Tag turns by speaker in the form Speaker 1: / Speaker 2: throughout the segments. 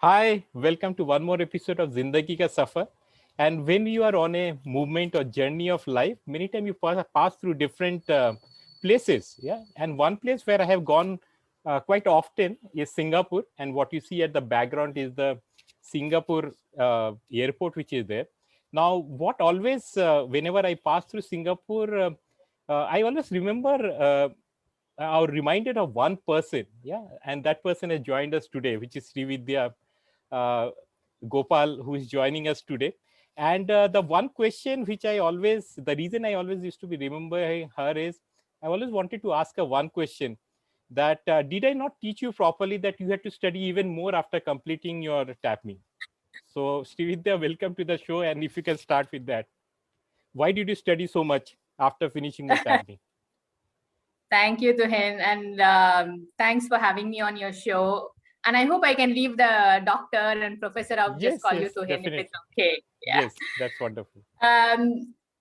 Speaker 1: Hi, welcome to one more episode of Zindagi Ka Safar. And when you are on a movement or journey of life, many times you pass through different places. Yeah, and one place where I have gone quite often is Singapore. And what you see at the background is the Singapore airport, which is there. Now, what always, whenever I pass through Singapore, I always remember. Are reminded of one person, yeah, and that person has joined us today, which is Srividya uh, Gopal, who is joining us today. And the one question which the reason I always used to be remembering her is, I always wanted to ask her one question that did I not teach you properly that you had to study even more after completing your TAPME? So, Srividya, welcome to the show. And if you can start with that, why did you study so much after finishing the TAPME?
Speaker 2: Thank you, Tuhin, and thanks for having me on your show. And I hope I can leave the doctor and professor out, just
Speaker 1: Yes,
Speaker 2: call you
Speaker 1: yes,
Speaker 2: Tuhin if it's
Speaker 1: definitely.
Speaker 2: okay. Yeah.
Speaker 1: Yes, that's wonderful.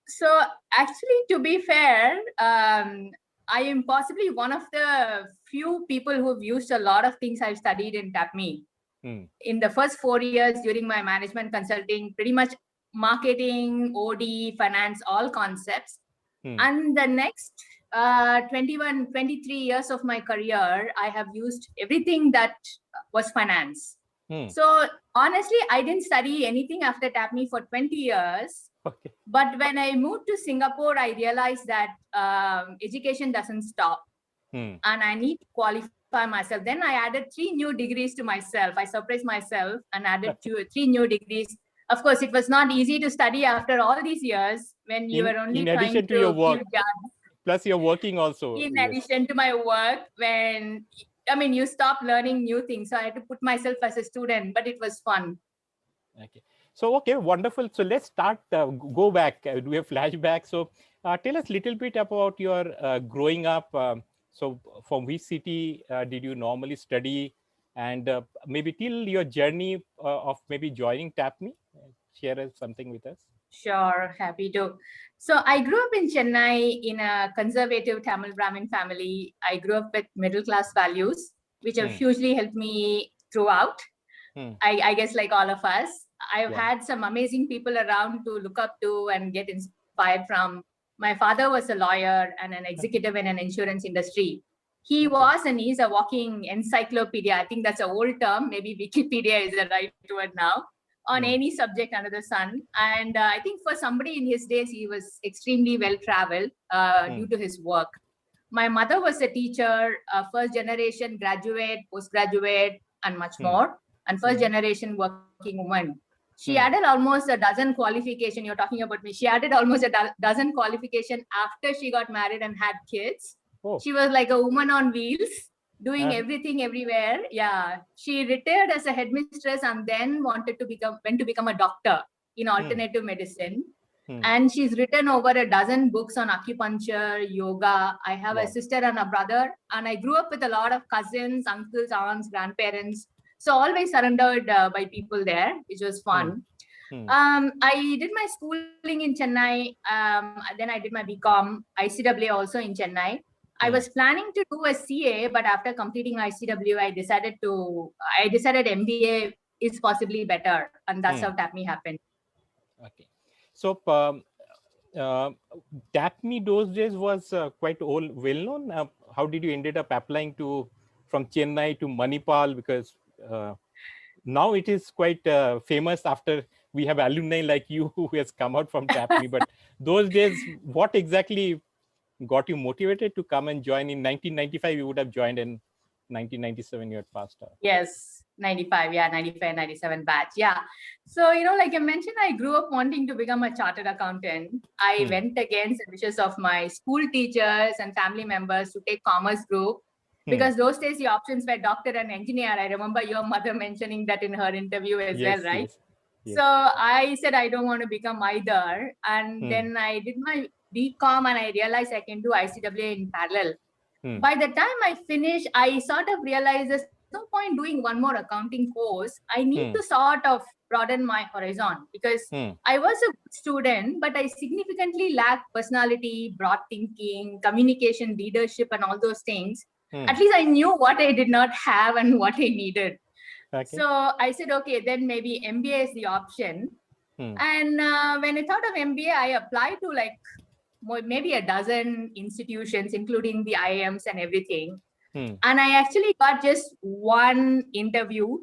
Speaker 2: So actually, to be fair, I am possibly one of the few people who've used a lot of things I've studied in TAPME. In the first 4 years during my management consulting, pretty much marketing, OD, finance, all concepts. And the next 23 years of my career, I have used everything that was finance. So honestly, I didn't study anything after TAPME for 20 years.
Speaker 1: Okay.
Speaker 2: But when I moved to Singapore, I realized that education doesn't stop. And I need to qualify myself. Then I added 3 new degrees to myself. I surprised myself and added 3 new degrees. Of course, it was not easy to study after all these years when you were only
Speaker 1: In
Speaker 2: trying
Speaker 1: addition to your
Speaker 2: to
Speaker 1: work,
Speaker 2: give jobs.
Speaker 1: plus you're working also.
Speaker 2: In
Speaker 1: Yes.
Speaker 2: addition to my work, you stop learning new things. So I had to put myself as a student, but it was fun.
Speaker 1: Okay. So okay, wonderful. So let's start. Go back. Do a flashback. So tell us a little bit about your growing up. So from which city did you normally study, and maybe till your journey of maybe joining TAPME. Share something with us.
Speaker 2: Sure, happy to. So I grew up in Chennai in a conservative Tamil Brahmin family. I grew up with middle class values, which have hugely helped me throughout. I guess like all of us, I've had some amazing people around to look up to and get inspired from. My father was a lawyer and an executive in an insurance industry. He was and is a walking encyclopedia. I think that's an old term. Maybe Wikipedia is the right word now on any subject under the sun. And I think for somebody in his days, he was extremely well traveled due to his work. My mother was a teacher, first generation graduate, postgraduate, and much more, and first generation working woman. She added almost a dozen qualification. You're talking about me. She added almost a dozen qualification after she got married and had kids.
Speaker 1: Oh.
Speaker 2: She was like a woman on wheels, doing everything everywhere. Yeah, she retired as a headmistress and then went to become a doctor in alternative medicine. And she's written over a dozen books on acupuncture, yoga. I have a sister and a brother, and I grew up with a lot of cousins, uncles, aunts, grandparents. So always surrounded by people there, which was fun. I did my schooling in Chennai. Then I did my BCom, ICWA also in Chennai. I was planning to do a CA, but after completing ICW, I decided MBA is possibly better, and that's how TAPME happened.
Speaker 1: Okay. So TAPME those days was quite well known. How did you ended up applying to from Chennai to Manipal? Because now it is quite famous after we have alumni like you who has come out from TAPME. But those days, what exactly got you motivated to come and join in 1995? You would have joined in 1997. You had passed out.
Speaker 2: Yes, 95. Yeah, 95, 97 batch. Yeah. So, like I mentioned, I grew up wanting to become a chartered accountant. I went against the wishes of my school teachers and family members to take commerce group because those days the options were doctor and engineer. I remember your mother mentioning that in her interview as well, right?
Speaker 1: Yes.
Speaker 2: So I said I don't want to become either. And then I did my BCom and I realized I can do ICWA in parallel. By the time I finished, I sort of realized there's no point doing one more accounting course. I need to sort of broaden my horizon because I was a good student, but I significantly lacked personality, broad thinking, communication, leadership, and all those things. At least I knew what I did not have and what I needed.
Speaker 1: Okay.
Speaker 2: So I said, okay, then maybe MBA is the option. And when I thought of MBA, I applied to like maybe a dozen institutions, including the IIMs and everything. And I actually got just one interview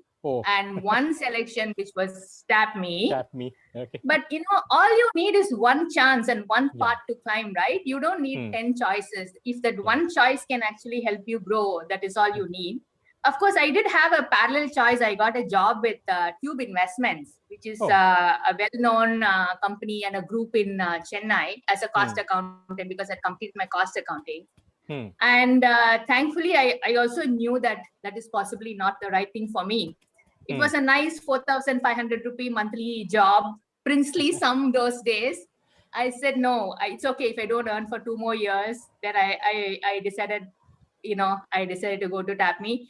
Speaker 2: and one selection, which was TAPME.
Speaker 1: TAPME. Okay.
Speaker 2: But all you need is one chance and one path to climb, right? You don't need 10 choices. If that one choice can actually help you grow, that is all you need. Of course, I did have a parallel choice. I got a job with Tube Investments, which is a well-known company and a group in Chennai as a cost accountant, because I completed my cost accounting. And thankfully, I also knew that is possibly not the right thing for me. It was a nice 4,500 rupee monthly job, princely sum those days. I said, no, it's okay if I don't earn for 2 more years. Then I decided, I decided to go to TAPME.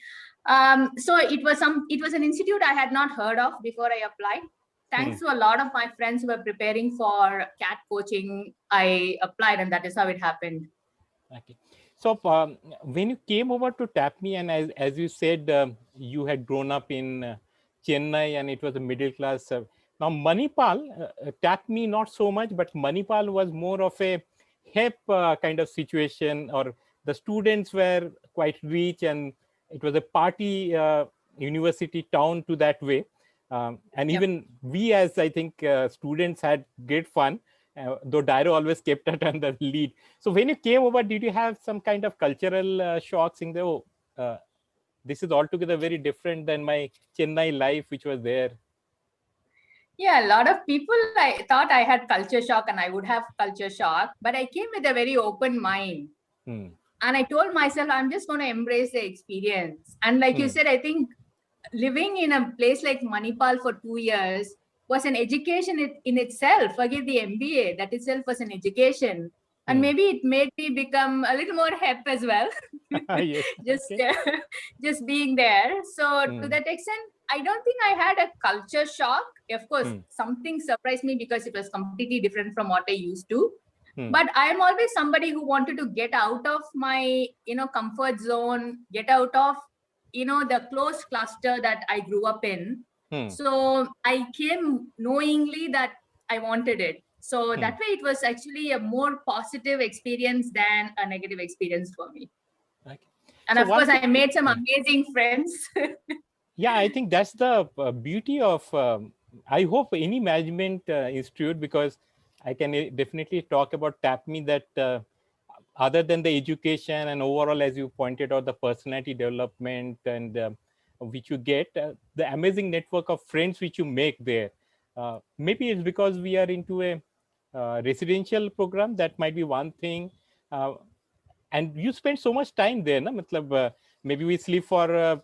Speaker 2: So it was an institute I had not heard of before I applied. Thanks to a lot of my friends who were preparing for CAT coaching, I applied, and that is how it happened.
Speaker 1: Okay. So when you came over to TAPME, and as you said, you had grown up in Chennai, and it was a middle class. Now Manipal, TAPME not so much, but Manipal was more of a HEP kind of situation, or the students were quite rich, and it was a party university town to that way. And even we, as I think students, had great fun. Though Dairo always kept it on the lead. So when you came over, did you have some kind of cultural shock, saying, oh, this is altogether very different than my Chennai life, which was there?
Speaker 2: Yeah, a lot of people, I thought I had culture shock and I would have culture shock, but I came with a very open mind. And I told myself, I'm just going to embrace the experience. And like you said, I think living in a place like Manipal for 2 years was an education in itself. Forget the MBA, that itself was an education. And maybe it made me become a little more hep as well.
Speaker 1: Yes.
Speaker 2: Just being there. So to that extent, I don't think I had a culture shock. Of course, something surprised me because it was completely different from what I used to. But I am always somebody who wanted to get out of my, comfort zone, get out of, the close cluster that I grew up in. So I came knowingly that I wanted it. So that way it was actually a more positive experience than a negative experience for me.
Speaker 1: Okay.
Speaker 2: And
Speaker 1: So
Speaker 2: of course, I made some amazing friends.
Speaker 1: Yeah, I think that's the beauty of, I hope, any management institute, because I can definitely talk about TAPME that other than the education and overall, as you pointed out, the personality development and which you get, the amazing network of friends which you make there. Maybe it's because we are into a residential program. That might be one thing. And you spend so much time there, na? Matlab, maybe we sleep for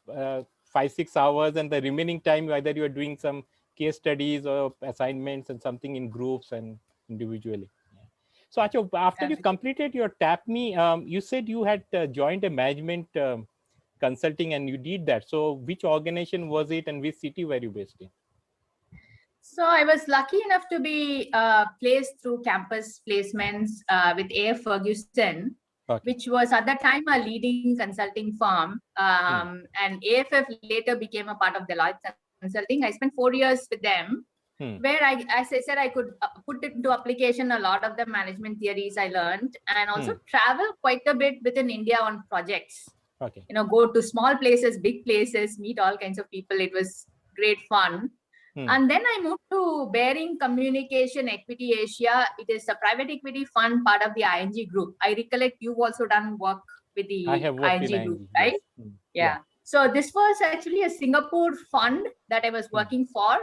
Speaker 1: 5-6 hours, and the remaining time either you are doing some case studies or assignments and something in groups and individually. So Acho, after you completed your TAPME, you said you had joined a management consulting, and you did that. So which organization was it, and which city were you based in?
Speaker 2: So I was lucky enough to be placed through campus placements with AF Ferguson, which was at that time a leading consulting firm. And AFF later became a part of Deloitte Consulting. I spent 4 years with them, where as I said, I could put into application a lot of the management theories I learned, and also travel quite a bit within India on projects. Go to small places, big places, meet all kinds of people. It was great fun. And then I moved to Bearing Communication Equity Asia. It is a private equity fund, part of the ING group. I recollect you've also done work with the ING group, right?
Speaker 1: Yes.
Speaker 2: Yeah. So this was actually a Singapore fund that I was working for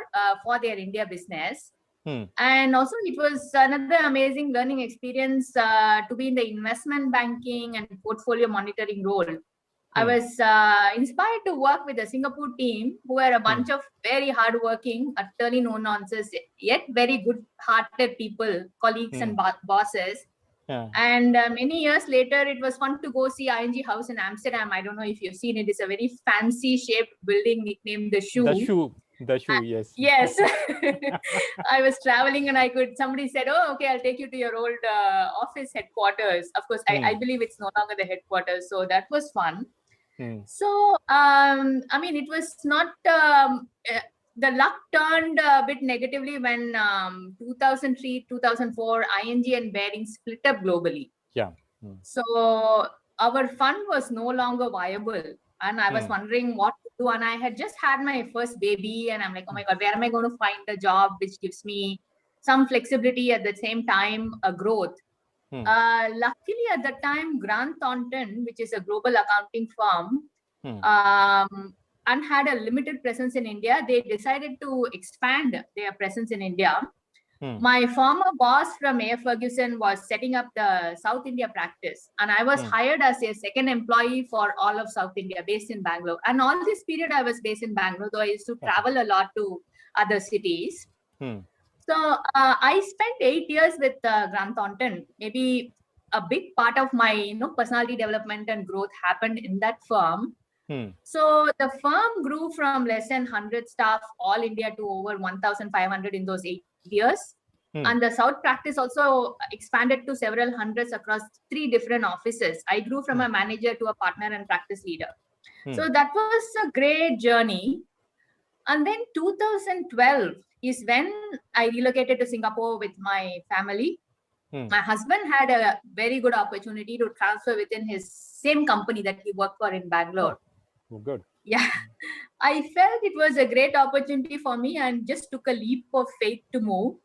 Speaker 2: their India business. And also it was another amazing learning experience to be in the investment banking and portfolio monitoring role. I was inspired to work with the Singapore team, who were a bunch of very hardworking, utterly no nonsense, yet very good-hearted people, colleagues and bosses. And many years later, it was fun to go see ING House in Amsterdam. I don't know if you've seen it. It's a very fancy shaped building nicknamed the Shoe.
Speaker 1: The Shoe, yes.
Speaker 2: Yes. I was traveling and somebody said, oh, okay, I'll take you to your old office headquarters. Of course, I believe it's no longer the headquarters. So that was fun. So, I mean, it was not, the luck turned a bit negatively when 2003, 2004, ING and Baring split up globally.
Speaker 1: Yeah.
Speaker 2: So our fund was no longer viable. And I was wondering what to do. And I had just had my first baby. And I'm like, oh my God, where am I going to find a job which gives me some flexibility at the same time, a growth? Luckily, at the time, Grant Thornton, which is a global accounting firm, and had a limited presence in India, they decided to expand their presence in India. My former boss from A. Ferguson was setting up the South India practice, and I was hired as a second employee for all of South India, based in Bangalore. And all this period, I was based in Bangalore, though I used to travel a lot to other cities. So I spent 8 years with Grant Thornton. Maybe a big part of my personality development and growth happened in that firm. So the firm grew from less than 100 staff, all India, to over 1,500 in those 8 years. And the South practice also expanded to several hundreds across 3 different offices. I grew from a manager to a partner and practice leader. So that was a great journey. And then 2012 is when I relocated to Singapore with my family. My husband had a very good opportunity to transfer within his same company that he worked for in Bangalore.
Speaker 1: Oh, good.
Speaker 2: Yeah, I felt it was a great opportunity for me and just took a leap of faith to move.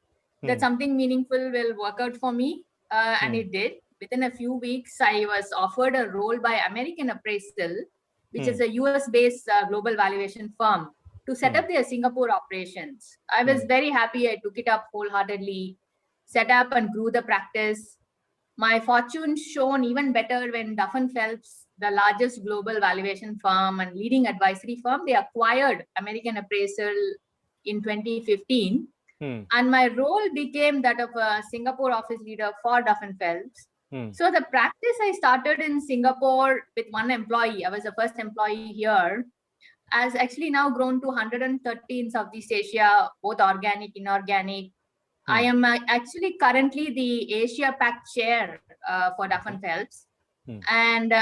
Speaker 2: That something meaningful will work out for me. And it did. Within a few weeks, I was offered a role by American Appraisal, which is a US-based global valuation firm, to set up their Singapore operations. I was very happy. I took it up wholeheartedly, set up and grew the practice. My fortune shone even better when Duff & Phelps, the largest global valuation firm and leading advisory firm, they acquired American Appraisal in 2015. And my role became that of a Singapore office leader for Duff & Phelps. So the practice I started in Singapore with one employee, I was the first employee here, has actually now grown to 130 in Southeast Asia, both organic, inorganic. I am actually currently the Asia Pac chair for Duff & Phelps. And,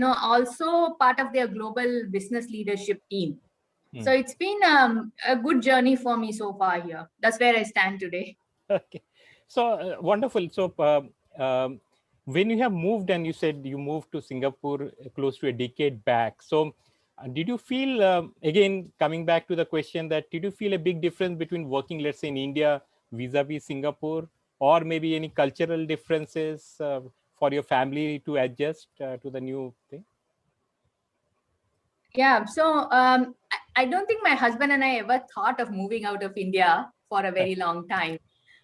Speaker 2: also part of their global business leadership team. So it's been a good journey for me so far here. That's where I stand today.
Speaker 1: Okay. So wonderful. So when you have moved, and you said you moved to Singapore close to a decade back. So did you feel, again, coming back to the question, that did you feel a big difference between working, let's say, in India vis-a-vis Singapore, or maybe any cultural differences for your family to adjust to the new thing?
Speaker 2: Yeah, so I don't think my husband and I ever thought of moving out of India for a very long time.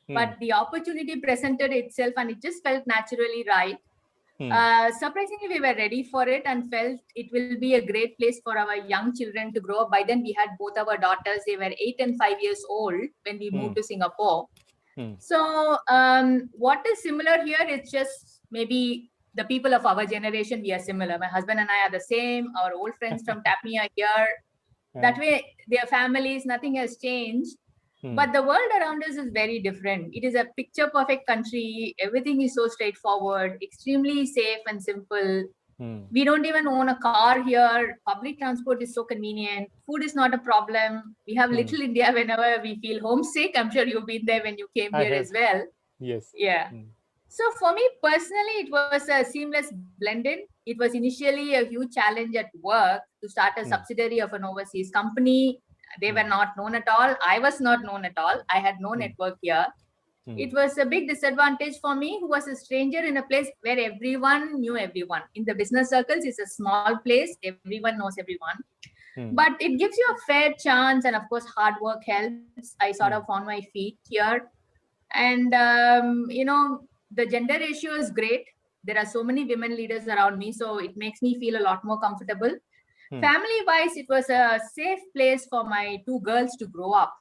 Speaker 2: But the opportunity presented itself and it just felt naturally right. Surprisingly, we were ready for it and felt it will be a great place for our young children to grow up. By then, we had both our daughters. They were 8 and 5 years old when we moved to Singapore. So what is similar here is just maybe the people of our generation, we are similar. My husband and I are the same. Our old friends from TAPME are here. That way, their families, nothing has changed. But the world around us is very different. It is a picture perfect country. Everything is so straightforward, extremely safe and simple. We don't even own a car here. Public transport is so convenient. Food is not a problem. We have Little India whenever we feel homesick. I'm sure you've been there when you came here as well.
Speaker 1: Yes.
Speaker 2: Yeah. So for me personally, it was a seamless blend-in. It was initially a huge challenge at work to start a subsidiary of an overseas company. They were not known at all. I was not known at all. I had no network here. It was a big disadvantage for me, who was a stranger in a place where everyone knew everyone. In the business circles, it's a small place. Everyone knows everyone. But it gives you a fair chance. And of course, hard work helps. I sort of found my feet here. And, the gender ratio is great. There are so many women leaders around me. So it makes me feel a lot more comfortable. Family-wise, it was a safe place for my 2 girls to grow up.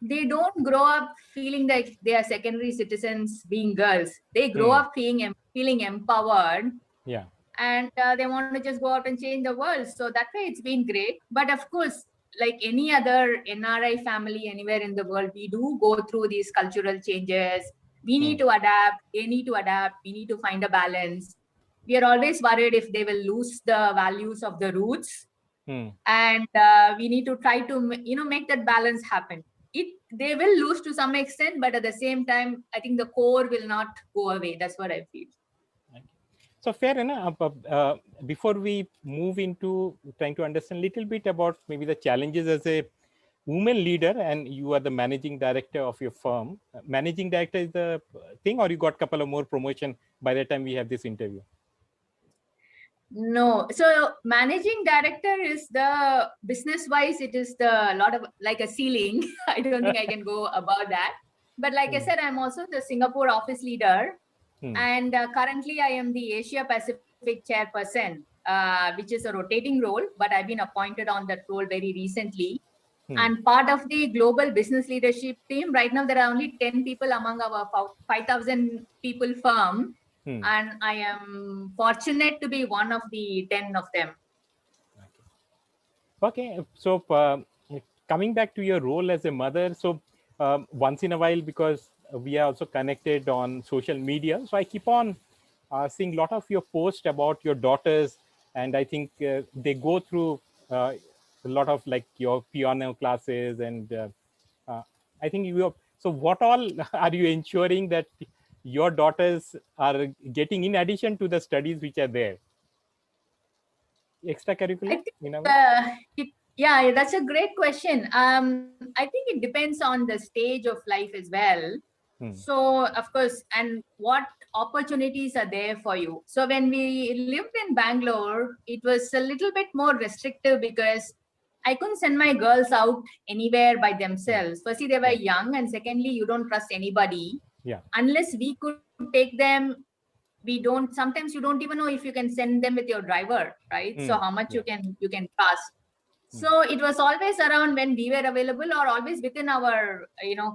Speaker 2: They don't grow up feeling like they are secondary citizens being girls. They grow up feeling empowered.
Speaker 1: Yeah.
Speaker 2: And they want to just go out and change the world. So that way it's been great. But of course, like any other NRI family anywhere in the world, we do go through these cultural changes. We need to adapt. They need to adapt. We need to find a balance. we are always worried if they will lose the values of the roots. And we need to try to, make that balance happen. They will lose to some extent, but at the same time, I think the core will not go away. That's what I feel.
Speaker 1: So fair enough. Before we move into trying to understand a little bit about maybe the challenges as a woman leader, and you are the managing director of your firm. Managing director is the thing, or you got a couple of more promotion by the time we have this interview?
Speaker 2: No. So managing director is the business wise, it is the lot of like a ceiling. I don't think I can go above that. But like I said, I'm also the Singapore office leader. And currently I am the Asia Pacific chairperson, which is a rotating role, but I've been appointed on that role very recently. And part of the global business leadership team. Right now, there are only 10 people among our 5,000 people firm. And I am fortunate to be one of the 10 of them.
Speaker 1: Okay. So coming back to your role as a mother, so once in a while, because we are also connected on social media, so I keep on seeing a lot of your posts about your daughters, and I think they go through a lot of like your piano classes, and I think so what all are you ensuring that your daughters are getting in addition to the studies which are there? Extracurricular?
Speaker 2: Yeah, that's a great question. I think it depends on the stage of life as well. So, of course, and what opportunities are there for you. So when we lived in Bangalore, it was a little bit more restrictive because I couldn't send my girls out anywhere by themselves. Firstly, they were young, and secondly, you don't trust anybody. Unless we could take them, sometimes you don't even know if you can send them with your driver, right? So how much you can trust. So it was always around when we were available, or always within our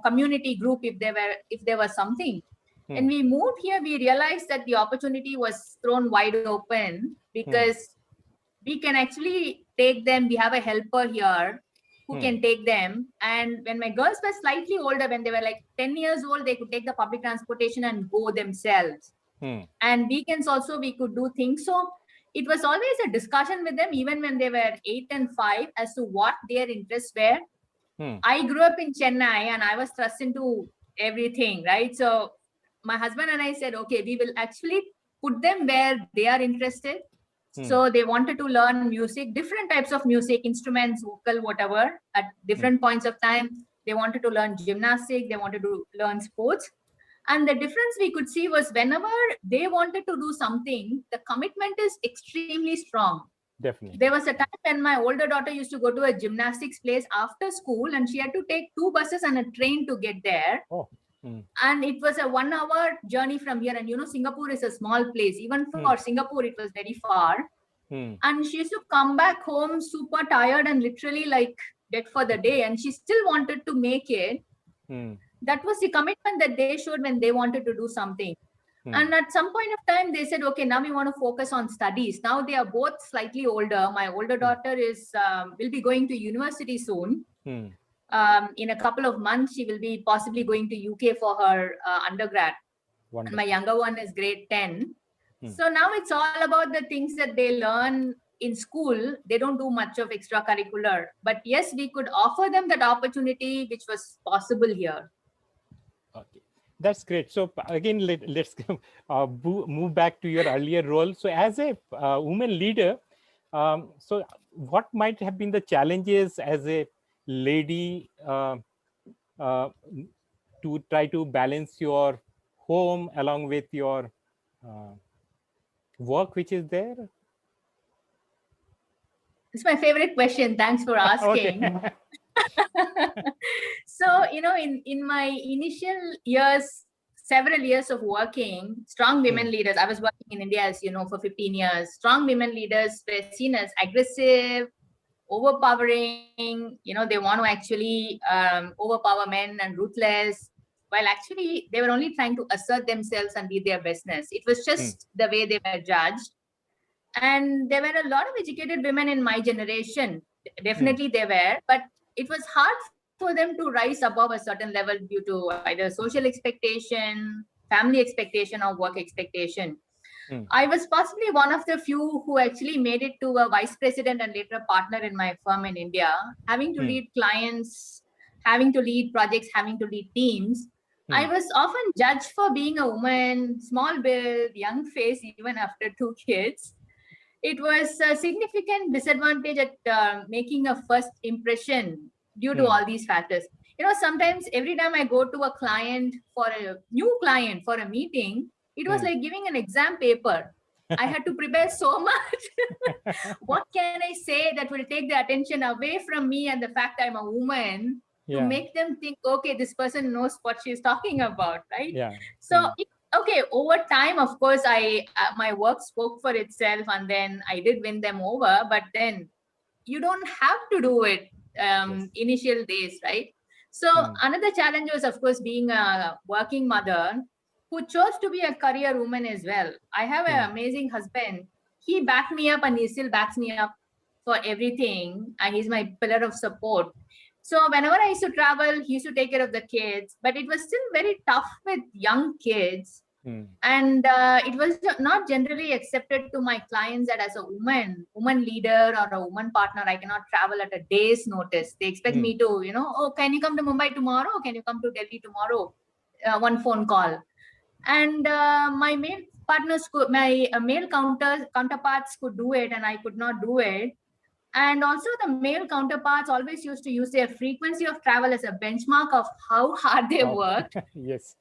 Speaker 2: community group if there was something. When we moved here, we realized that the opportunity was thrown wide open because we can actually take them. We have a helper here who can take them. And when my girls were slightly older, when they were like 10 years old, they could take the public transportation and go themselves. And weekends also we could do things. So it was always a discussion with them, even when they were 8 and 5, as to what their interests were. I grew up in Chennai and I was thrust into everything, right? So my husband and I said, okay, we will actually put them where they are interested. So they wanted to learn music, different types of music, instruments, vocal, whatever, at different points of time. They wanted to learn gymnastics, they wanted to learn sports. And the difference we could see was whenever they wanted to do something, the commitment is extremely strong.
Speaker 1: Definitely.
Speaker 2: There was a time when my older daughter used to go to a gymnastics place after school, and she had to take 2 buses and a train to get there. And it was a 1 hour journey from here. And Singapore is a small place. Even for Singapore, it was very far. And she used to come back home super tired and literally like dead for the day. And she still wanted to make it. That was the commitment that they showed when they wanted to do something. And at some point of time, they said, okay, now we want to focus on studies. Now they are both slightly older. My older daughter will be going to university soon. In a couple of months, she will be possibly going to UK for her undergrad. And my younger one is grade 10. So now it's all about the things that they learn in school. They don't do much of extracurricular. But yes, we could offer them that opportunity, which was possible here.
Speaker 1: Okay, that's great. So again, let's move back to your earlier role. So as a woman leader, so what might have been the challenges as a lady to try to balance your home along with your work, which is there?
Speaker 2: It's my favorite question. Thanks for asking.
Speaker 1: Okay.
Speaker 2: So, in my initial years, several years of working, strong women leaders, I was working in India, as you know, for 15 years. Strong women leaders were seen as aggressive, overpowering. They want to actually overpower men and ruthless, while actually they were only trying to assert themselves and be their business. It was just the way they were judged. And there were a lot of educated women in my generation. Definitely they were, but it was hard for them to rise above a certain level due to either social expectation, family expectation, or work expectation. I was possibly one of the few who actually made it to a vice president and later a partner in my firm in India, having to lead clients, having to lead projects, having to lead teams. I was often judged for being a woman, small build, young face, even after 2 kids. It was a significant disadvantage at making a first impression due to all these factors. Sometimes every time I go to a client for a new client for a meeting, it was like giving an exam paper. I had to prepare so much. What can I say that will take the attention away from me and the fact I'm a woman to make them think, okay, this person knows what she's talking about, right? So okay, over time, of course, my work spoke for itself, and then I did win them over. But then you don't have to do it initial days, right? So another challenge was, of course, being a working mother who chose to be a career woman as well. I have an amazing husband. He backed me up, and he still backs me up for everything, and he's my pillar of support. So whenever I used to travel, he used to take care of the kids, but it was still very tough with young kids. And it was not generally accepted to my clients that as a woman leader or a woman partner, I cannot travel at a day's notice. They expect me to, oh, can you come to Mumbai tomorrow? Can you come to Delhi tomorrow? One phone call. And my male partners could, my male counterparts could do it, and I could not do it. And also the male counterparts always used to use their frequency of travel as a benchmark of how hard they worked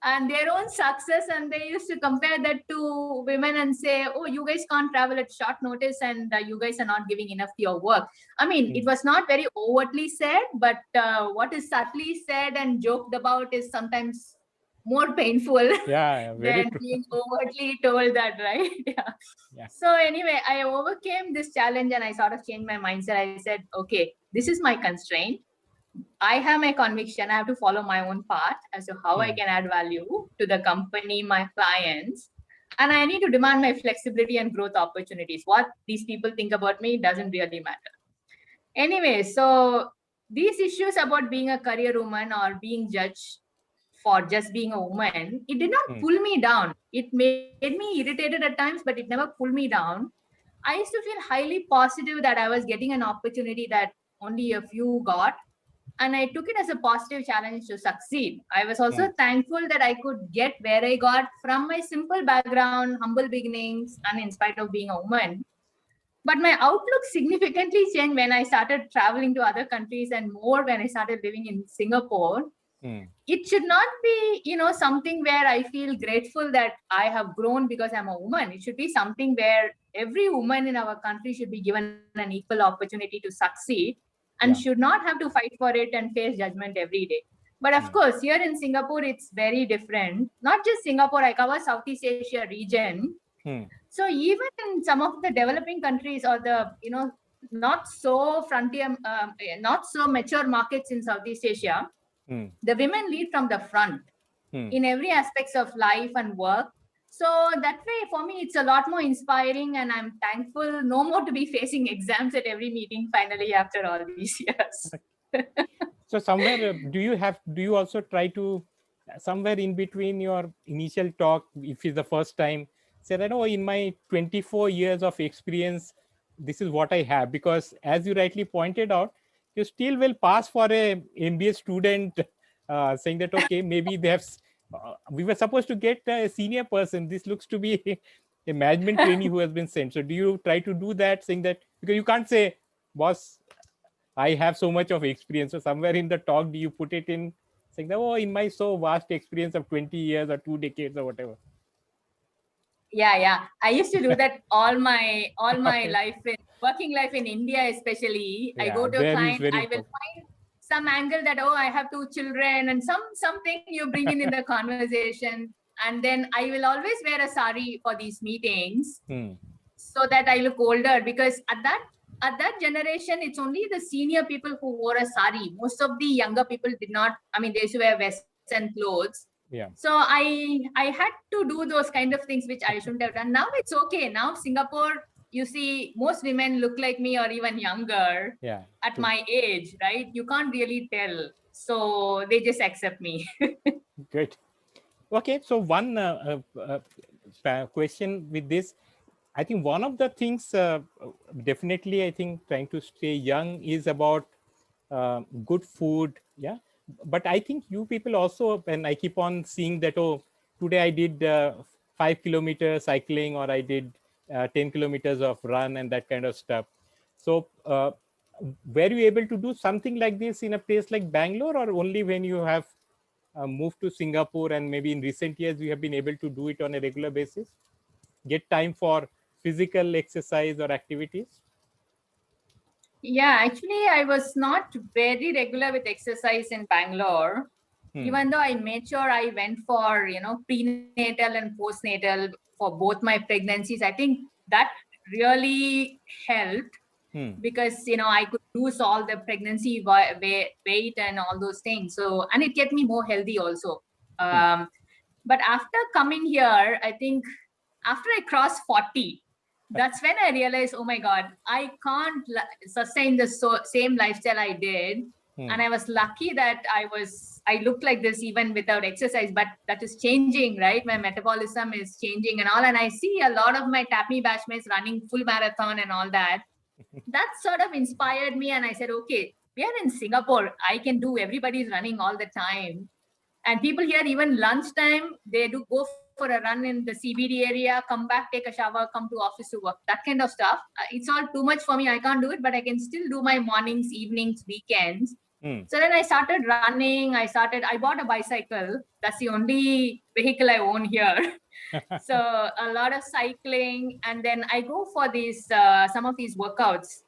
Speaker 2: and their own success. And they used to compare that to women and say, oh, you guys can't travel at short notice, and you guys are not giving enough to your work. I mean, it was not very overtly said, but what is subtly said and joked about is sometimes more painful than being overtly told that, right? So anyway, I overcame this challenge and I sort of changed my mindset. I said, okay, this is my constraint. I have my conviction. I have to follow my own path as to how I can add value to the company, my clients. And I need to demand my flexibility and growth opportunities. What these people think about me doesn't really matter. Anyway, so these issues about being a career woman or being judged for just being a woman, it did not pull me down. It made me irritated at times, but it never pulled me down. I used to feel highly positive that I was getting an opportunity that only a few got. And I took it as a positive challenge to succeed. I was also thankful that I could get where I got from my simple background, humble beginnings, and in spite of being a woman. But my outlook significantly changed when I started traveling to other countries, and more when I started living in Singapore. It should not be, something where I feel grateful that I have grown because I'm a woman. It should be something where every woman in our country should be given an equal opportunity to succeed and should not have to fight for it and face judgment every day. But of course, here in Singapore, it's very different. Not just Singapore, I cover Southeast Asia region. So even in some of the developing countries or the, not so frontier, not so mature markets in Southeast Asia, the women lead from the front in every aspects of life and work. So that way, for me, it's a lot more inspiring, and I'm thankful no more to be facing exams at every meeting finally after all these years.
Speaker 1: So somewhere, do you also try to, somewhere in between your initial talk, if it's the first time, say that, oh, in my 24 years of experience, this is what I have? Because as you rightly pointed out, you still will pass for a MBA student saying that, okay, maybe they have, we were supposed to get a senior person. This looks to be a management trainee who has been sent. So do you try to do that, saying that, because you can't say, boss, I have so much of experience. So somewhere in the talk, do you put it in saying that, oh, in my so vast experience of 20 years or 2 decades or whatever?
Speaker 2: Yeah. I used to do that all my life, working life in India, especially. I go to a client, I will find some angle that, oh, I have 2 children, and something you bring in the conversation. And then I will always wear a sari for these meetings so that I look older, because at that generation, it's only the senior people who wore a sari. Most of the younger people did not. I mean, they used to wear Western clothes. So I had to do those kind of things which I shouldn't have done. Now it's okay. Now Singapore, you see, most women look like me or even younger at my age, right? You can't really tell. So they just accept me.
Speaker 1: Great. Okay. So one, question with this. I think one of the things, definitely, I think trying to stay young is about good food. Yeah. But I think you people also, and I keep on seeing that, oh, today I did 5 kilometers cycling, or I did 10 kilometers of run and that kind of stuff. So were you able to do something like this in a place like Bangalore, or only when you have moved to Singapore, and maybe in recent years you have been able to do it on a regular basis? Get time for physical exercise or activities?
Speaker 2: Yeah, actually, I was not very regular with exercise in Bangalore. Even though I made sure I went for, prenatal and postnatal for both my pregnancies, I think that really helped because, I could lose all the pregnancy weight and all those things. So, and it kept me more healthy also. But after coming here, I think after I crossed 40, that's when I realized, oh my God, I can't sustain the same lifestyle I did. And I was lucky that I looked like this even without exercise, but that is changing, right? My metabolism is changing and all. And I see a lot of my TAPME batchmates running full marathon and all that. That sort of inspired me. And I said, okay, we are in Singapore. I can do, everybody's running all the time. And people here, even lunchtime, they do go for a run in the CBD area, come back, take a shower, come to office to work, that kind of stuff. It's all too much for me. I can't do it, but I can still do my mornings, evenings, weekends. So then I started running. I bought a bicycle. That's the only vehicle I own here. So a lot of cycling. And then I go for these, some of these workouts.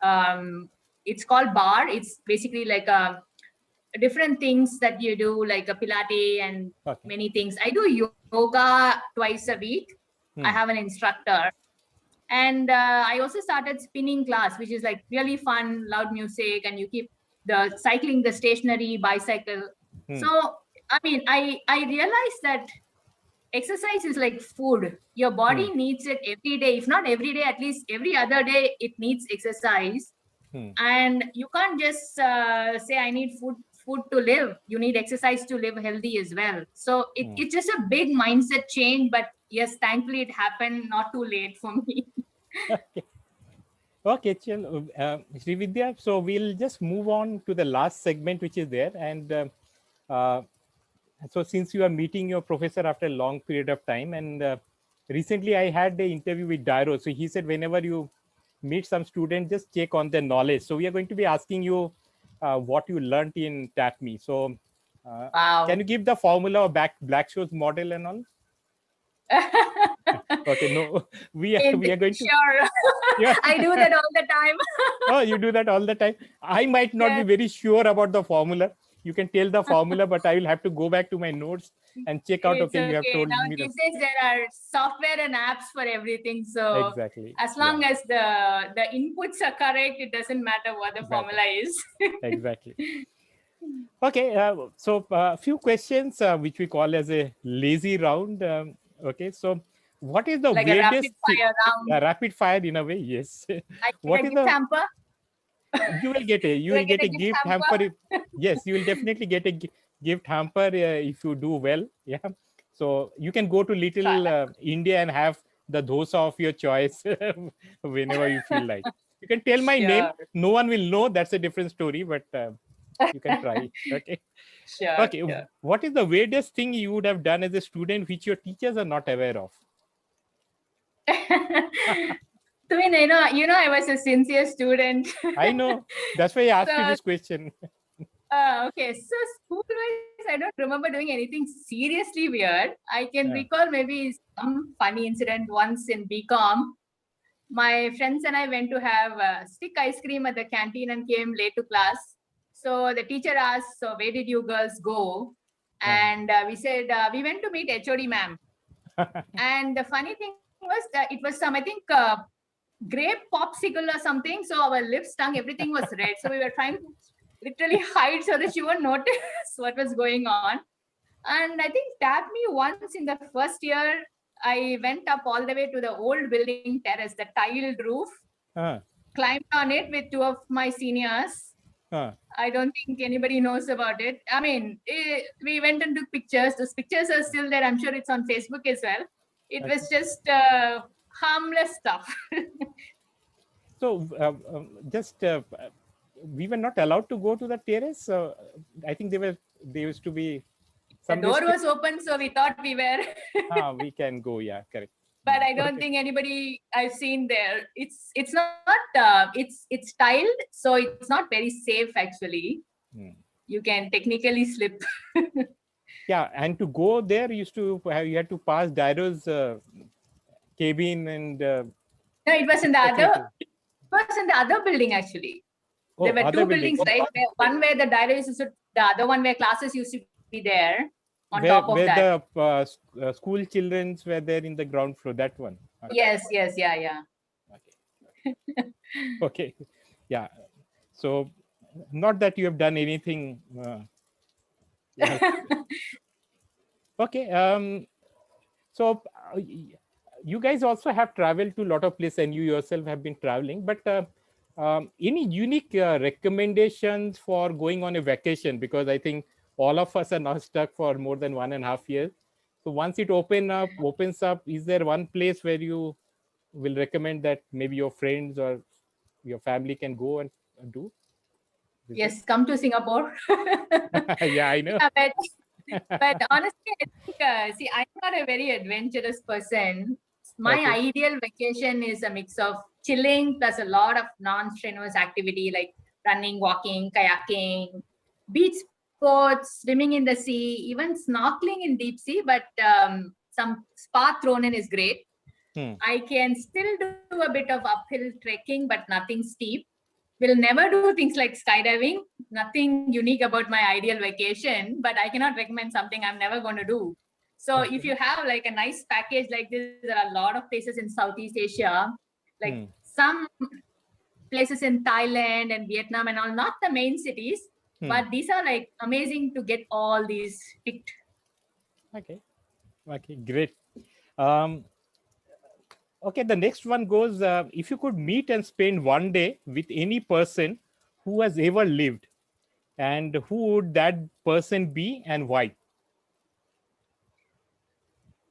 Speaker 2: It's called bar. It's basically like different things that you do, like a Pilates and many things. I do yoga twice a week. I have an instructor. And I also started spinning class, which is like really fun, loud music, and you keep the cycling, the stationary bicycle. So, I mean, I realized that exercise is like food. Your body needs it every day. If not every day, at least every other day, it needs exercise. And you can't just say, I need food to live. You need exercise to live healthy as well. So it's just a big mindset change. But yes, thankfully it happened not too late for me.
Speaker 1: Okay, Chal, Srividya, so we'll just move on to the last segment which is there. And so since you are meeting your professor after a long period of time, and recently I had the interview with Dairo. So he said, whenever you meet some student, just check on their knowledge. So we are going to be asking you what you learned in TAPME. So
Speaker 2: Wow.
Speaker 1: Can you give the formula of Black-Scholes model and all? Okay, no, we are going to.
Speaker 2: Sure. Yeah. I do that all the time.
Speaker 1: Oh, you do that all the time. I might not be very sure about the formula. You can tell the formula, but I will have to go back to my notes and check out. Okay, you have told
Speaker 2: now
Speaker 1: me.
Speaker 2: These days there are software and apps for everything. So
Speaker 1: exactly,
Speaker 2: as long as the inputs are correct, it doesn't matter what the formula is.
Speaker 1: Exactly. Okay, so a few questions which we call as a lazy round. Okay, so what is the
Speaker 2: like
Speaker 1: weirdest
Speaker 2: a rapid fire round?
Speaker 1: Rapid fire in a way, yes.
Speaker 2: What is the hamper?
Speaker 1: You will get a gift hamper. Yes, you will definitely get a gift hamper if you do well. Yeah, so you can go to Little India and have the dosa of your choice whenever you feel like. You can tell my name. No one will know. That's a different story, but you can try. Okay.
Speaker 2: Sure.
Speaker 1: Okay. Sure. What is the weirdest thing you would have done as a student which your teachers are not aware of?
Speaker 2: I mean, I was a sincere student.
Speaker 1: I know. That's why I asked you this question.
Speaker 2: Okay. So school-wise, I don't remember doing anything seriously weird. I can recall maybe some funny incident once in BCom. My friends and I went to have stick ice cream at the canteen and came late to class. So the teacher asked, so where did you girls go? And we said, we went to meet HOD ma'am. And the funny thing was that it was some, I think, grape popsicle or something. So our lips, tongue, everything was red. So we were trying to literally hide so that she won't notice what was going on. And I think tapped me once in the first year. I went up all the way to the old building terrace, the tiled roof, climbed on it with two of my seniors. I don't think anybody knows about it. I mean, we went and took pictures. Those pictures are still there. I'm sure it's on Facebook as well. It
Speaker 1: Okay.
Speaker 2: was just harmless stuff.
Speaker 1: So we were not allowed to go to the terrace. I think they used to be
Speaker 2: The
Speaker 1: some
Speaker 2: door was open, so we thought we were.
Speaker 1: we can go. Yeah, correct.
Speaker 2: But I don't
Speaker 1: Okay.
Speaker 2: think anybody I've seen there. It's not it's tiled, so it's not very safe actually.
Speaker 1: Hmm.
Speaker 2: You can technically slip.
Speaker 1: Yeah, and to go there, you had to pass Dairo's cabin and
Speaker 2: No, it was in the other.
Speaker 1: facilities.
Speaker 2: It was in the other building actually. There
Speaker 1: Oh,
Speaker 2: were
Speaker 1: other
Speaker 2: two
Speaker 1: building.
Speaker 2: buildings, right? One where the diary used to, the other one where classes used to be there. On
Speaker 1: Where
Speaker 2: top of that.
Speaker 1: the school childrens were there in the ground floor. That one. Okay.
Speaker 2: Yes, yeah.
Speaker 1: Okay. Okay. Yeah. So, not that you have done anything. Like, okay. So, you guys also have traveled to a lot of places, and you yourself have been traveling. But any unique recommendations for going on a vacation? Because I think all of us are now stuck for more than 1.5 years. So once it opens up, is there one place where you will recommend that maybe your friends or your family can go and do?
Speaker 2: Yes, come to Singapore.
Speaker 1: Yeah, I know.
Speaker 2: Yeah, but honestly, I think, see, I'm not a very adventurous person. My
Speaker 1: Okay.
Speaker 2: ideal vacation is a mix of chilling plus a lot of non-strenuous activity like running, walking, kayaking, beach sports, swimming in the sea, even snorkeling in deep sea. But some spa thrown in is great. I can still do a bit of uphill trekking, but nothing steep. We'll never do things like skydiving. Nothing unique about my ideal vacation, but I cannot recommend something I'm never going to do. So if you have like a nice package like this, there are a lot of places in Southeast Asia, like some places in Thailand and Vietnam and all, not the main cities, but these are like amazing to get all these picked.
Speaker 1: Okay. Okay, great. Okay, the next one goes, if you could meet and spend one day with any person who has ever lived, and who would that person be and why?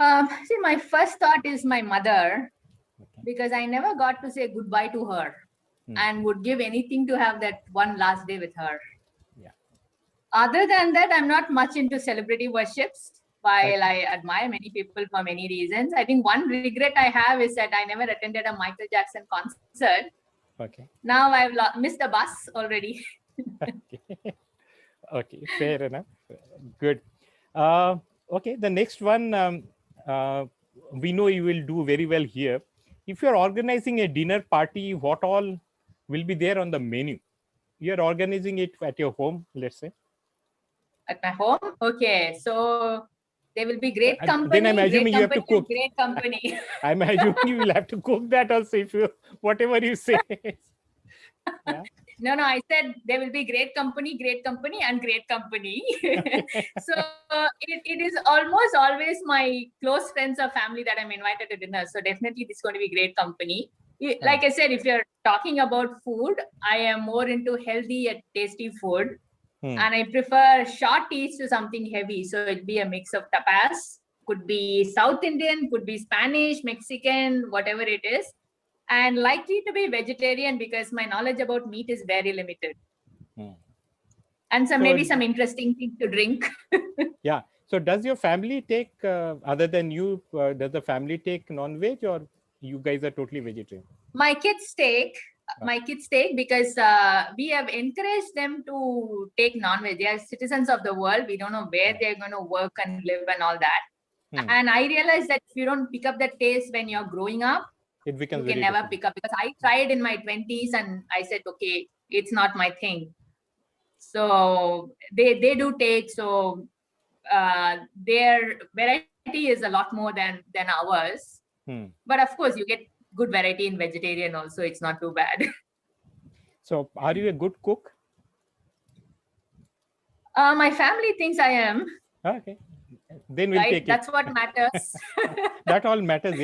Speaker 2: See, my first thought is my mother, because I never got to say goodbye to her and would give anything to have that one last day with her.
Speaker 1: Yeah.
Speaker 2: Other than that, I'm not much into celebrity worships. While I admire many people for many reasons, I think one regret I have is that I never attended a Michael Jackson concert.
Speaker 1: Okay.
Speaker 2: Now I've missed the bus already.
Speaker 1: Okay. Okay, fair enough. Good. Okay, the next one, we know you will do very well here. If you're organizing a dinner party, what all will be there on the menu? You're organizing it at your home, let's say.
Speaker 2: At my home? Okay, so there will be great company.
Speaker 1: Then I'm assuming you have to cook.
Speaker 2: Great company.
Speaker 1: I'm assuming you will have to cook that also if you, whatever you say. Yeah.
Speaker 2: No, I said there will be great company, and great company. So it is almost always my close friends or family that I'm invited to dinner. So definitely this is going to be great company. Like I said, if you're talking about food, I am more into healthy and tasty food. And I prefer short eats to something heavy. So it'd be a mix of tapas, could be South Indian, could be Spanish, Mexican, whatever it is. And likely to be vegetarian because my knowledge about meat is very limited. And so maybe some interesting things to drink.
Speaker 1: Yeah. So does your family take, other than you, does the family take non-veg, or you guys are totally vegetarian?
Speaker 2: My kids take. Because we have encouraged them to take non-veg. They are citizens of the world. We don't know where they're going to work and live and all that. And I realized that if you don't pick up that taste when you're growing up,
Speaker 1: it becomes
Speaker 2: you can never pick up, because I tried in my 20s and I said, okay, it's not my thing. So they do take, so their variety is a lot more than ours. But of course you get good variety in vegetarian also. It's not too bad.
Speaker 1: So are you a good cook?
Speaker 2: My family thinks I am.
Speaker 1: Okay, then we'll take it.
Speaker 2: That's what matters.
Speaker 1: That all matters.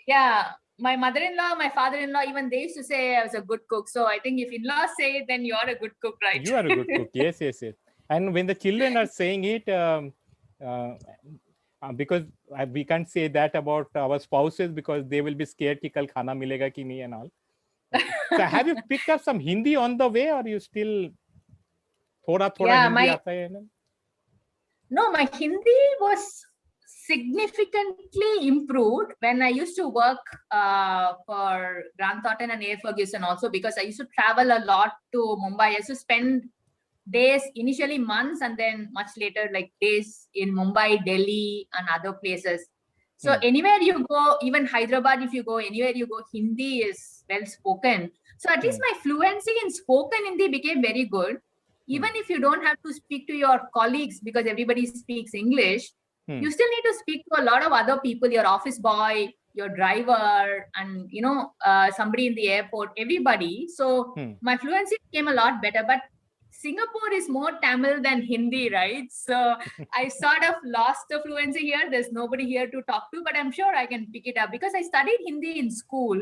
Speaker 2: Yeah. My mother-in-law, my father-in-law, even they used to say I was a good cook. So I think if in-laws say it, then you're a good cook, right?
Speaker 1: You are a good cook. Yes. And when the children are saying it, because we can't say that about our spouses because they will be scared कि कल खाना मिलेगा कि नहीं and all. Okay. So have you picked up some Hindi on the way, or you still थोड़ा Hindi आता है ना?
Speaker 2: No, my Hindi was significantly improved when I used to work for Grant Thornton and A. Ferguson also, because I used to travel a lot to Mumbai. I used to spend days, initially months, and then much later like days in Mumbai, Delhi, and other places. So anywhere you go, even Hyderabad, if you go, anywhere you go, Hindi is well spoken. So at least my fluency in spoken Hindi became very good. Even if you don't have to speak to your colleagues because everybody speaks English, you still need to speak to a lot of other people, your office boy, your driver, and somebody in the airport, everybody. So my fluency became a lot better. But Singapore is more Tamil than Hindi, right? So I sort of lost the fluency here. There's nobody here to talk to, but I'm sure I can pick it up because I studied Hindi in school.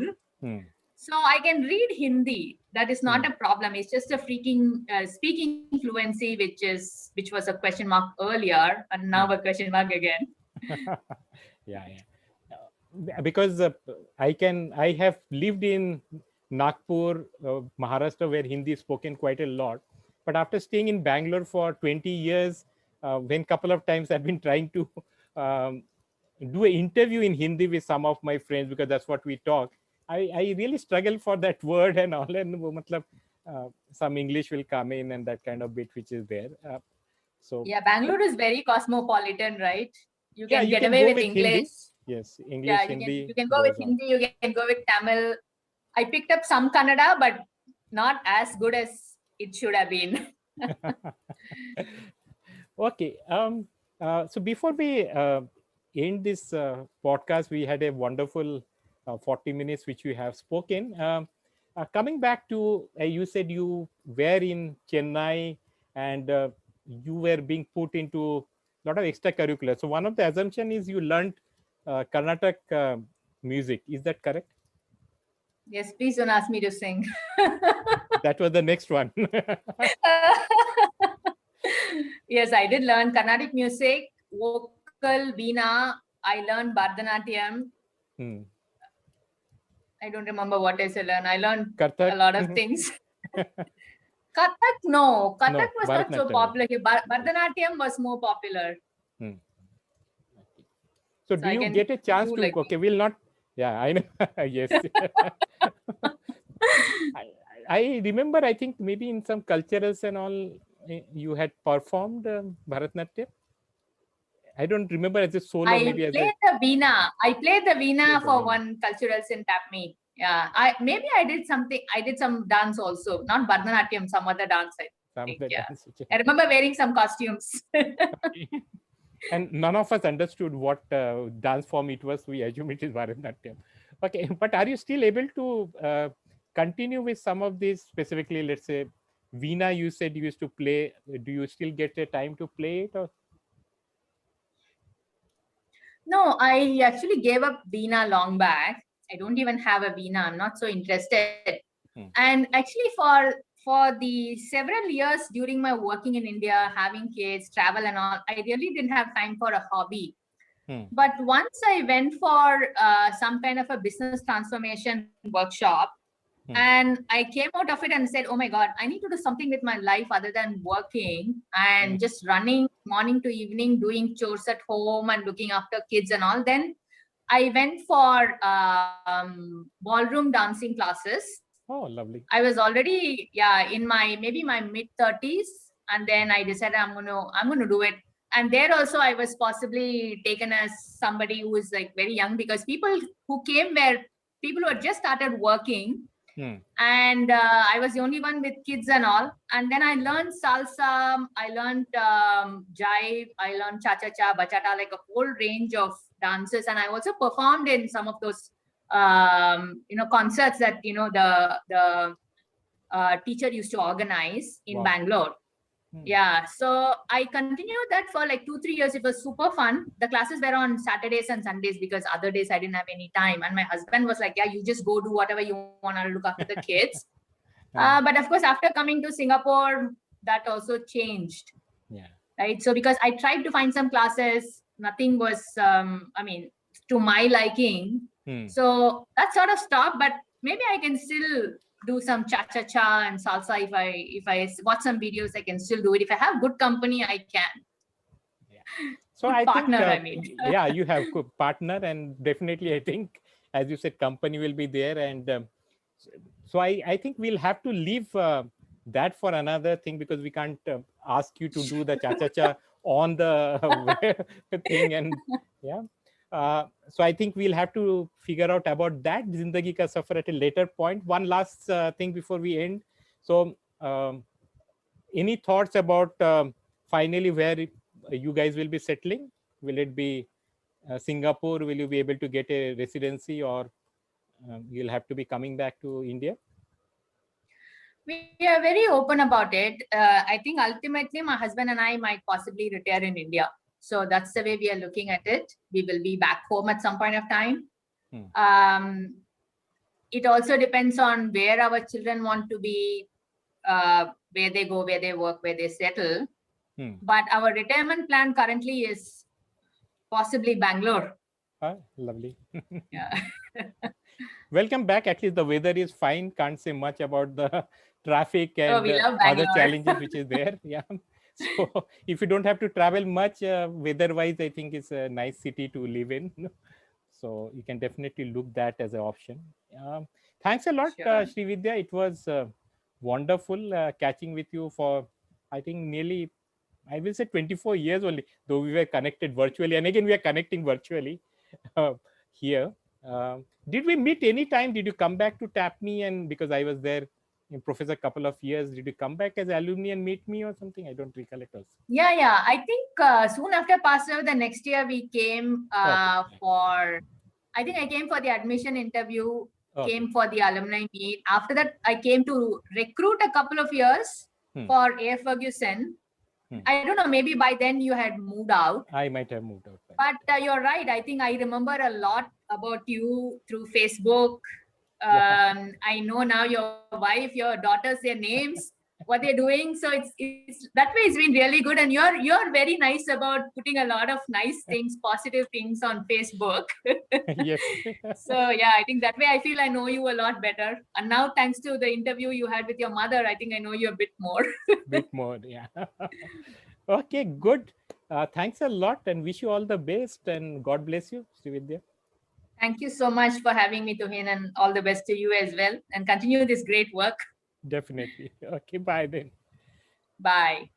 Speaker 2: So I can read Hindi. That is not a problem. It's just a freaking speaking fluency, which was a question mark earlier, and now a question mark again.
Speaker 1: Yeah. Because I have lived in Nagpur, Maharashtra, where Hindi is spoken quite a lot. But after staying in Bangalore for 20 years, when couple of times I've been trying to do an interview in Hindi with some of my friends because that's what we talk. I really struggle for that word and all, and some English will come in and that kind of bit which is there. So
Speaker 2: yeah, Bangalore is very cosmopolitan, right? You can get away with English.
Speaker 1: Hindi. Yes, English,
Speaker 2: yeah,
Speaker 1: Hindi.
Speaker 2: You can go with Hindi, you can go with Tamil. I picked up some Kannada, but not as good as it should have been.
Speaker 1: Okay. So before we end this podcast, we had a wonderful 40 minutes which we have spoken. Coming back to, you said you were in Chennai and you were being put into a lot of extracurricular. So one of the assumption is you learned Carnatic music. Is that correct?
Speaker 2: Yes, please don't ask me to sing.
Speaker 1: That was the next one.
Speaker 2: Yes, I did learn Carnatic music, vocal, veena. I learned Bharatanatyam. I don't remember what else I learned. I learned
Speaker 1: Kathak.
Speaker 2: A lot of things. Kathak, no. Kathak was not so popular. Bharatanatyam was more popular.
Speaker 1: So do you get a chance to,
Speaker 2: like
Speaker 1: okay, we'll not, yeah, I know, yes. I remember, I think maybe in some culturals and all, you had performed Bharatanatyam. I don't remember as a solo.
Speaker 2: I played the veena. I played the veena for one culturals in Tapmi. Yeah, maybe I did something. I did some dance also, not Bharatanatyam, some other dance. I think. Yeah. I remember wearing some costumes.
Speaker 1: And none of us understood what dance form it was. We assume it is Bharatanatyam. Okay, but are you still able to continue with some of these, specifically, let's say, veena you said you used to play. Do you still get a time to play it? Or?
Speaker 2: No, I actually gave up veena long back. I don't even have a veena. I'm not so interested. And actually for the several years during my working in India, having kids, travel and all, I really didn't have time for a hobby. But once I went for some kind of a business transformation workshop, and I came out of it and said, oh my God, I need to do something with my life other than working and just running morning to evening, doing chores at home and looking after kids and all. Then I went for ballroom dancing classes.
Speaker 1: Oh, lovely.
Speaker 2: I was already, in my mid 30s. And then I decided I'm gonna do it. And there also I was possibly taken as somebody who is like very young, because people who came were people who had just started working. And I was the only one with kids and all. And then I learned salsa, I learned jive, I learned cha-cha-cha, bachata, like a whole range of dances. And I also performed in some of those, concerts that, the teacher used to organize in Bangalore. Yeah, so I continued that for like 2-3 years. It was super fun. The classes were on Saturdays and Sundays because other days I didn't have any time. And my husband was like, yeah, you just go do whatever you want to look after the kids. But of course, after coming to Singapore, that also changed.
Speaker 1: Yeah.
Speaker 2: Right. So because I tried to find some classes, nothing was, to my liking.
Speaker 1: Hmm.
Speaker 2: So that sort of stopped, but maybe I can still do some cha-cha-cha and salsa. If I watch some videos, I can still do it. If I have good company, I can.
Speaker 1: So
Speaker 2: Good
Speaker 1: I think,
Speaker 2: partner,
Speaker 1: yeah, you have good partner, and definitely I think, as you said, company will be there. And so I think we'll have to leave that for another thing, because we can't ask you to do the cha-cha-cha on the thing. And yeah. So I think we'll have to figure out about that Zindagi Ka Safar at a later point. One last thing before we end. So any thoughts about finally where you guys will be settling? Will it be Singapore? Will you be able to get a residency, or you'll have to be coming back to India?
Speaker 2: We are very open about it. I think ultimately my husband and I might possibly retire in India. So that's the way we are looking at it. We will be back home at some point of time. It also depends on where our children want to be, where they go, where they work, where they settle. But our retirement plan currently is possibly Bangalore.
Speaker 1: Lovely.
Speaker 2: Yeah.
Speaker 1: Welcome back. At least the weather is fine. Can't say much about the traffic and
Speaker 2: we love
Speaker 1: other
Speaker 2: Bangalore.
Speaker 1: challenges which is there. Yeah. So if you don't have to travel much, weather-wise, I think it's a nice city to live in. So you can definitely look that as an option. Thanks a lot,
Speaker 2: Sure.
Speaker 1: Srividya. It was wonderful catching with you for, I think, nearly, I will say 24 years only, though we were connected virtually. And again, we are connecting virtually here. Did we meet any time? Did you come back to TAPME? And because I was there in Professor a couple of years, did you come back as alumni and meet me or something? I don't recollect also.
Speaker 2: Yeah. I think soon after Passover, the next year we came I think I came for the admission interview, came for the alumni meet. After that, I came to recruit a couple of years for Air Ferguson. I don't know, maybe by then you had moved out.
Speaker 1: I might have moved out.
Speaker 2: But you're right. I think I remember a lot about you through Facebook. I know now your wife, your daughters, their names, what they're doing. So it's that way it's been really good. And you're very nice about putting a lot of nice things, positive things on Facebook.
Speaker 1: Yes.
Speaker 2: So yeah, I think that way I feel I know you a lot better. And now thanks to the interview you had with your mother, I think I know you a bit more.
Speaker 1: Bit more, yeah. Okay, good. Thanks a lot and wish you all the best, and God bless you, Srividya.
Speaker 2: Thank you so much for having me, Tuhin, and all the best to you as well. And continue this great work.
Speaker 1: Definitely. Okay, bye then.
Speaker 2: Bye.